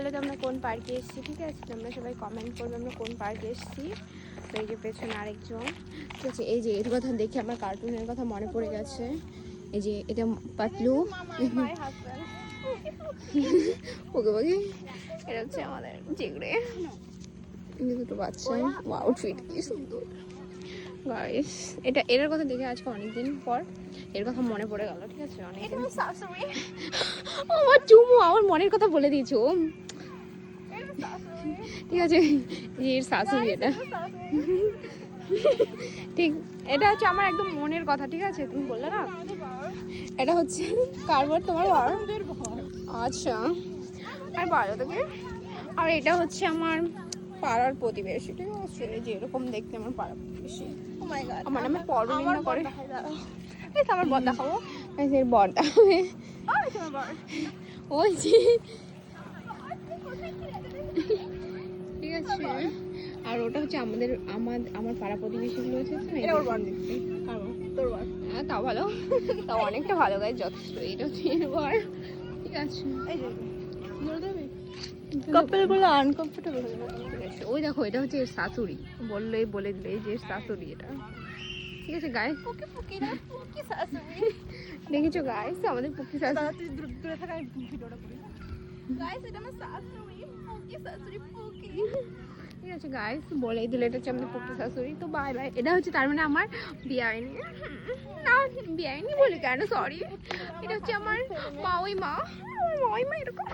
বলো তোমরা কোন পার্কে এসেছি, ঠিক আছে? তোমরা সবাই কমেন্ট করবে আমরা কোন পার্কে এসেছি। এই যে পেছনে আরেকজন, ঠিক আছে? এই যে এর কথা দেখে আমার কার্টুনের কথা মনে পড়ে গেছে। এই যে এটা পাতলু, ওকে ওকে, এটা হচ্ছে আমাদের জিগড়ে। দুটো বাচ্চা, আউটফিট কি সুন্দর গাইস। এটা এর কথা দেখে আজকে অনেকদিন পর এর কথা মনে পড়ে গেল, ঠিক আছে? অনেকদিন আমার চুমু আমার মনের কথা বলে দিয়েছো, ঠিক আছে? এর শাশুড়ি এটা, ঠিক। এটা হচ্ছে আমার একদম মনের কথা, ঠিক আছে? তুমি বললে না, এটা হচ্ছে কারবার তোমার বর। আচ্ছা, আর বলো তোকে। আর এটা হচ্ছে আমার পাড়ার প্রতিবেশী, ঠিক আছে? যে এরকম দেখতে আমার পাড়ার প্রতিবেশী। আমার নামে পরনিন্দা করে। এই তো আমার বর দেখাবো, এই বর দেখাবে ওই যে, ঠিক আছে? আর ওটা হচ্ছে আমাদের আমার পাড়া প্রতিবেশীগুলো হচ্ছে হ্যাঁ, তাও ভালো, তাও অনেকটা ভালো গায়ে যথেষ্ট। এটা হচ্ছে এর বর, ঠিক আছে? আনকমফোর্টেবল। ওই দেখো, এটা হচ্ছে এর শাশুড়ি, বললেই বলে দিলে এই যে এর শাশুড়ি এটা, ঠিক আছে? গায়ে দেখেছো গাইস আমাদের পুকি শাশুড়ি, দূরে থাকা ভিডিওটা করি গাইস, এটা আমার শাশুড়ি, পুকি শাশুড়ি, পুকি, ঠিক আছে গাইস? বলেই দিলে এটা হচ্ছে আমাদের পুকি শাশুড়ি। তো বাই বাই। এটা হচ্ছে তার মানে আমার বিয়াইনি, না বিয়াইনি বলি কেন, সরি। এটা হচ্ছে আমার মাওই মা, আমার মাওই মা এরকম